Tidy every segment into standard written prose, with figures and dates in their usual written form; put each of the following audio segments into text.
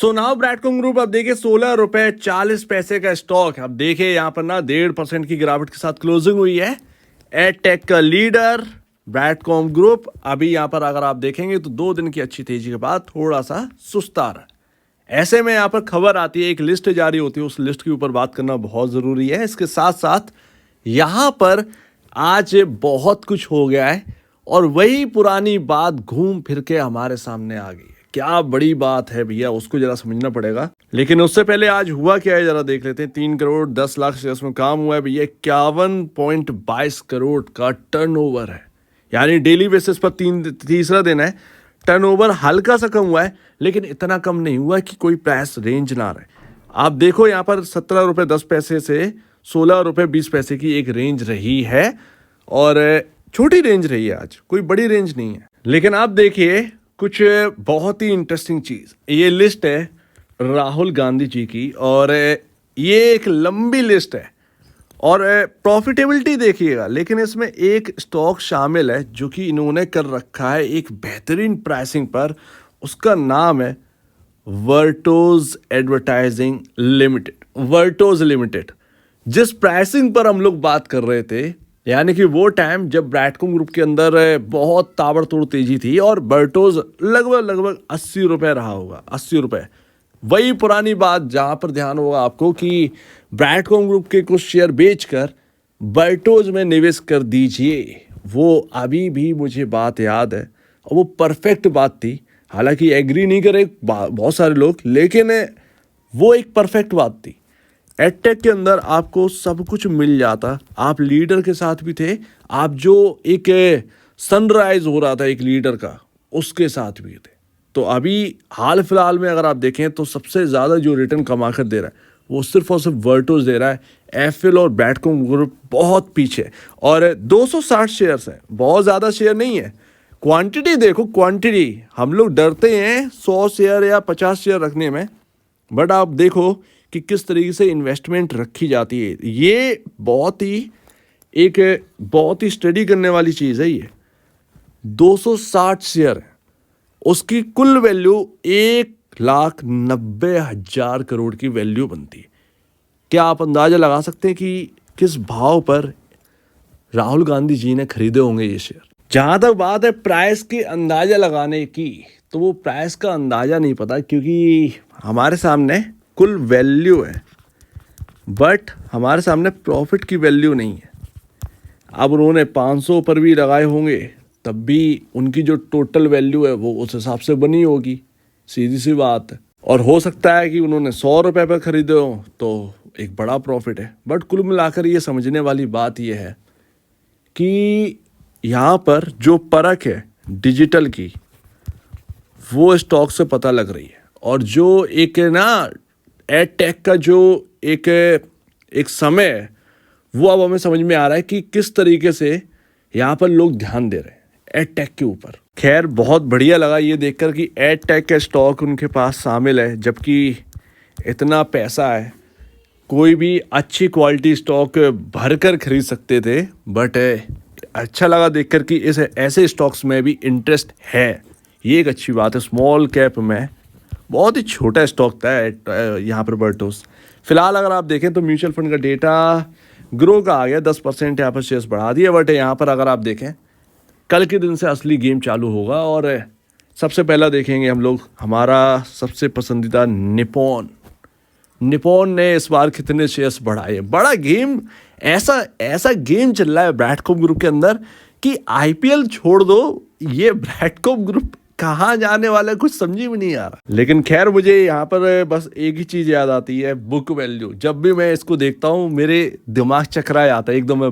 So now ब्रैडकॉम group अब देखिए 16 रुपए 40 पैसे का स्टॉक। अब देखिए यहाँ पर ना 1.5% की गिरावट के साथ क्लोजिंग हुई है। एडटेक का लीडर ब्रैडकॉम ग्रुप अभी यहाँ पर अगर आप देखेंगे तो 2 दिन की अच्छी तेजी के बाद थोड़ा सा सुस्ता रहा। ऐसे में यहाँ पर खबर आती है, एक लिस्ट जारी होती है, उस लिस्ट के ऊपर बात करना बहुत ज़रूरी है। इसके साथ साथ यहाँ पर आज बहुत कुछ हो गया है और वही पुरानी बात घूम फिर के हमारे सामने आ गई है। क्या बड़ी बात है भैया, उसको जरा समझना पड़ेगा। लेकिन उससे पहले आज हुआ क्या है जरा देख लेते हैं। 3 करोड़ 10 लाख शेयर्स में काम हुआ है भैया। 51.22 करोड़ का टर्नओवर है, यानी डेली बेसिस पर तीसरा दिन है। टर्नओवर हल्का सा कम हुआ है, लेकिन इतना कम नहीं हुआ कि कोई प्राइस रेंज ना रहे। आप देखो यहाँ पर 17 रुपए 10 पैसे से 16 रुपए 20 पैसे की एक रेंज रही है और छोटी रेंज रही है, आज कोई बड़ी रेंज नहीं है। लेकिन आप देखिए कुछ बहुत ही इंटरेस्टिंग चीज़, ये लिस्ट है राहुल गांधी जी की और ये एक लंबी लिस्ट है और प्रॉफिटेबिलिटी देखिएगा। लेकिन इसमें एक स्टॉक शामिल है जो कि इन्होंने कर रखा है एक बेहतरीन प्राइसिंग पर। उसका नाम है वर्टोज एडवर्टाइजिंग लिमिटेड। वर्टोज लिमिटेड जिस प्राइसिंग पर हम लोग बात कर रहे थे, यानी कि वो टाइम जब ब्रैडकॉम ग्रुप के अंदर बहुत ताबड़तोड़ तेजी थी और वर्टोज लगभग 80 रुपए रहा होगा। 80 रुपए, वही पुरानी बात जहां पर ध्यान होगा आपको कि ब्रैडकॉम ग्रुप के कुछ शेयर बेचकर वर्टोज में निवेश कर दीजिए। वो अभी भी मुझे बात याद है और वो परफेक्ट बात थी। हालांकि एग्री नहीं करे बहुत सारे लोग, लेकिन वो एक परफेक्ट बात थी। एडटेक के अंदर आपको सब कुछ मिल जाता, आप लीडर के साथ भी थे, आप जो एक सनराइज हो रहा था एक लीडर का उसके साथ भी थे। तो अभी हाल फिलहाल में अगर आप देखें तो सबसे ज़्यादा जो रिटर्न कमा कर दे रहा है वो सिर्फ और सिर्फ वर्टोज दे रहा है। एफएल और ब्रैडकॉम ग्रुप बहुत पीछे और 260 शेयर्स हैं, बहुत ज़्यादा शेयर नहीं है। क्वांटिटी देखो, क्वांटिटी हम लोग डरते हैं 100 शेयर या 50 शेयर रखने में, बट आप देखो कि किस तरीके से इन्वेस्टमेंट रखी जाती है। ये बहुत ही स्टडी करने वाली चीज़ है। ये 260 शेयर है, उसकी कुल वैल्यू 1,90,000 करोड़ की वैल्यू बनती है। क्या आप अंदाज़ा लगा सकते हैं कि किस भाव पर राहुल गांधी जी ने खरीदे होंगे ये शेयर? जहाँ तक बात है प्राइस के अंदाज़ा लगाने की, तो वो प्राइस का अंदाज़ा नहीं पता क्योंकि हमारे सामने कुल वैल्यू है बट हमारे सामने प्रॉफिट की वैल्यू नहीं है। अब उन्होंने 500 पर भी लगाए होंगे तब भी उनकी जो टोटल वैल्यू है वो उस हिसाब से बनी होगी, सीधी सी बात है। और हो सकता है कि उन्होंने 100 रुपये पर खरीदे हो तो एक बड़ा प्रॉफिट है। बट कुल मिलाकर ये समझने वाली बात ये है कि यहाँ पर जो परख है डिजिटल की वो स्टॉक से पता लग रही है। और जो एक ना एडटेक का जो एक समय है वो अब हमें समझ में आ रहा है कि किस तरीके से यहाँ पर लोग ध्यान दे रहे हैं एडटेक के ऊपर। खैर बहुत बढ़िया लगा ये देखकर कि एडटेक का स्टॉक उनके पास शामिल है, जबकि इतना पैसा है कोई भी अच्छी क्वालिटी स्टॉक भर कर खरीद सकते थे। बट अच्छा लगा देखकर कि इस ऐसे स्टॉक्स में भी इंटरेस्ट है, ये एक अच्छी बात है। स्मॉल कैप में बहुत ही छोटा स्टॉक था यहाँ पर वर्टोज। फिलहाल अगर आप देखें तो म्यूचुअल फंड का डेटा ग्रो का आ गया, 10% यहाँ पर शेयर्स बढ़ा दिए। बट यहाँ पर अगर आप देखें कल के दिन से असली गेम चालू होगा और सबसे पहला देखेंगे हम लोग हमारा सबसे पसंदीदा निपॉन ने इस बार कितने शेयर्स बढ़ाए। बड़ा गेम, ऐसा गेम चल रहा है ब्रैडकॉम ग्रुप के अंदर कि आईपीएल छोड़ दो, ये ब्रैडकॉम ग्रुप कहाँ जाने वाला है कुछ समझ में नहीं आ रहा। लेकिन खैर मुझे यहाँ पर बस एक ही चीज़ याद आती है, बुक वैल्यू। जब भी मैं इसको देखता हूँ मेरे दिमाग चकरा आता है एकदम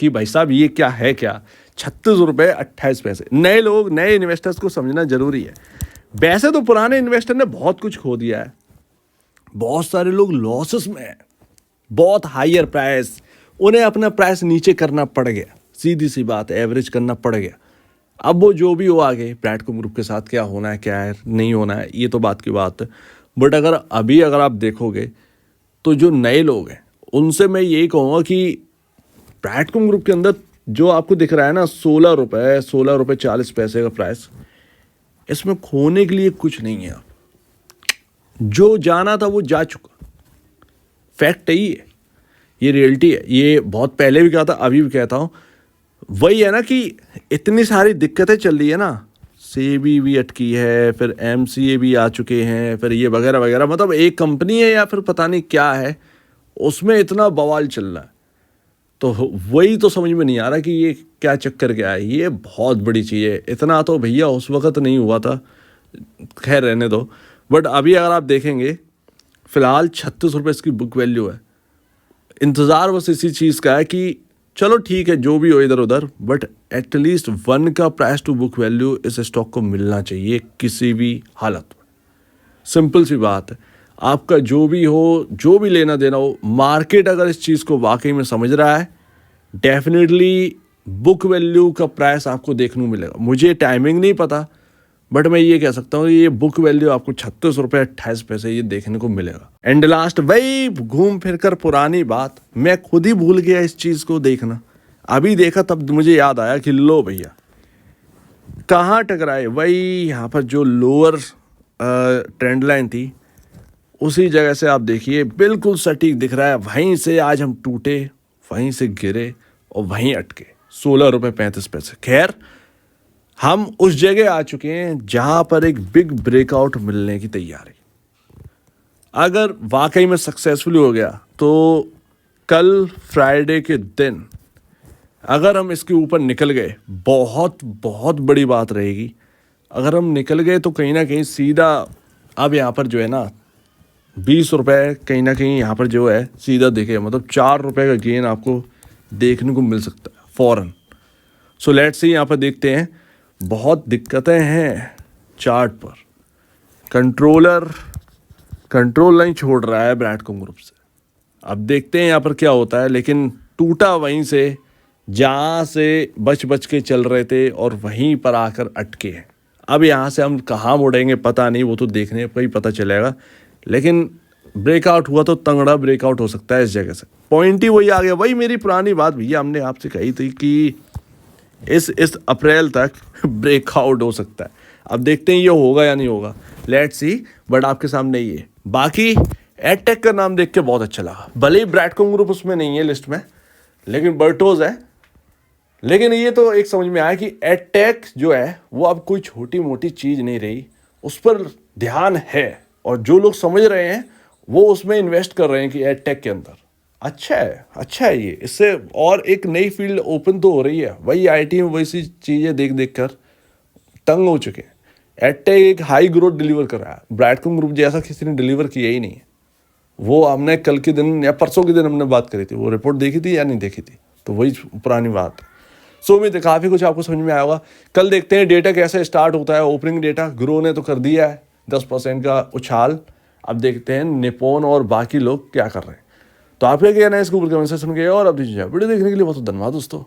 कि भाई साहब ये क्या है, क्या 36 रुपये 28 पैसे। नए लोग, नए इन्वेस्टर्स को समझना जरूरी है। वैसे तो पुराने इन्वेस्टर ने बहुत कुछ खो दिया है, बहुत सारे लोग लॉसेस में हैं, बहुत हायर प्राइस, उन्हें अपना प्राइस नीचे करना पड़ गया, सीधी सी बात है, एवरेज करना पड़ गया। अब वो जो भी हो आगे ब्रैडकॉम ग्रुप के साथ क्या होना है क्या है नहीं होना है ये तो बात की बात है। बट अगर आप देखोगे तो जो नए लोग हैं उनसे मैं यही कहूँगा कि ब्रैडकॉम ग्रुप के अंदर जो आपको दिख रहा है ना 16 रुपये 40 पैसे का प्राइस, इसमें खोने के लिए कुछ नहीं है। जो जाना था वो जा चुका। फैक्ट है ये रियलिटी है। ये बहुत पहले भी कहा था, अभी भी कहता हूँ। वही है ना कि इतनी सारी दिक्कतें चल रही है ना, सेबी भी अटकी है, फिर एमसीए भी आ चुके हैं, फिर ये वगैरह वगैरह, मतलब एक कंपनी है या फिर पता नहीं क्या है, उसमें इतना बवाल चल रहा है। तो वही तो समझ में नहीं आ रहा कि ये क्या चक्कर क्या है। ये बहुत बड़ी चीज़ है। इतना तो भैया उस वक्त नहीं हुआ था, खैर रहने दो। बट अभी अगर आप देखेंगे, फ़िलहाल 36 रुपये इसकी बुक वैल्यू है। इंतज़ार बस इसी चीज़ का है कि चलो ठीक है जो भी हो इधर उधर, बट एटलीस्ट 1 का प्राइस टू बुक वैल्यू इस स्टॉक को मिलना चाहिए किसी भी हालत में। सिंपल सी बात है। आपका जो भी हो, जो भी लेना देना हो, मार्केट अगर इस चीज़ को वाकई में समझ रहा है, डेफिनेटली बुक वैल्यू का प्राइस आपको देखने को मिलेगा। मुझे टाइमिंग नहीं पता, बट मैं ये कह सकता हूँ ये बुक वैल्यू आपको 36 रुपये 28 पैसे ये देखने को मिलेगा। एंड लास्ट वही घूम फिर कर पुरानी बात, मैं खुद ही भूल गया इस चीज़ को देखना। अभी देखा तब मुझे याद आया कि लो भैया कहाँ टकराए, वही यहाँ पर जो लोअर ट्रेंड लाइन थी उसी जगह से आप देखिए बिल्कुल सटीक दिख रहा है। वहीं से आज हम टूटे, वहीं से गिरे और वहीं अटके 16 रुपये 35 पैसे। खैर हम उस जगह आ चुके हैं जहां पर एक बिग ब्रेकआउट मिलने की तैयारी। अगर वाकई में सक्सेसफुल हो गया तो कल फ्राइडे के दिन अगर हम इसके ऊपर निकल गए, बहुत बहुत बड़ी बात रहेगी। अगर हम निकल गए तो कहीं ना कहीं सीधा अब यहाँ पर जो है ना 20 रुपये कहीं ना कहीं यहाँ पर जो है सीधा दिखे, मतलब 4 रुपये का गेन आपको देखने को मिल सकता है फ़ौरन। सो लेट्स सी, यहाँ पर देखते हैं। बहुत दिक्कतें हैं चार्ट पर। कंट्रोल नहीं छोड़ रहा है ब्रैडकॉम ग्रुप से। अब देखते हैं यहाँ पर क्या होता है, लेकिन टूटा वहीं से जहाँ से बच के चल रहे थे और वहीं पर आकर अटके हैं। अब यहाँ से हम कहाँ मुड़ेंगे पता नहीं, वो तो देखने पर ही पता चलेगा। लेकिन ब्रेकआउट हुआ तो तंगड़ा ब्रेकआउट हो सकता है इस जगह से। पॉइंट ही वही आ गया, वही मेरी पुरानी बात भैया हमने आपसे कही थी कि इस अप्रैल तक ब्रेकआउट हो सकता है। अब देखते हैं ये होगा या नहीं होगा, लेट्स सी। बट आपके सामने ही है। बाकी एडटेक का नाम देख के बहुत अच्छा लगा। भले ही ब्रैडकॉम ग्रुप उसमें नहीं है लिस्ट में, लेकिन बर्टोज है। लेकिन ये तो एक समझ में आया कि एडटेक जो है वो अब कोई छोटी मोटी चीज़ नहीं रही, उस पर ध्यान है और जो लोग समझ रहे हैं वो उसमें इन्वेस्ट कर रहे हैं कि एडटेक के अंदर। अच्छा है ये। इससे और एक नई फील्ड ओपन तो हो रही है। वही आईटी में वैसी चीज़ें देख कर तंग हो चुके हैं। एडटेक एक हाई ग्रोथ डिलीवर कर रहा है, ब्रैडकॉम ग्रुप जैसा किसी ने डिलीवर किया ही नहीं है। वो हमने कल के दिन या परसों के दिन हमने बात करी थी, वो रिपोर्ट देखी थी या नहीं देखी थी, तो वही पुरानी बात है। सो उम्मीद है काफ़ी कुछ आपको समझ में आया होगा। कल देखते हैं डेटा कैसे स्टार्ट होता है। ओपनिंग डेटा ग्रो ने तो कर दिया है 10% का उछाल। अब देखते हैं निप्पॉन और बाकी लोग क्या कर रहे हैं। तो आप क्या कहना है इसके ऊपर कमेंट सेक्शन में, और अब वीडियो देखने के लिए बहुत धन्यवाद दोस्तों।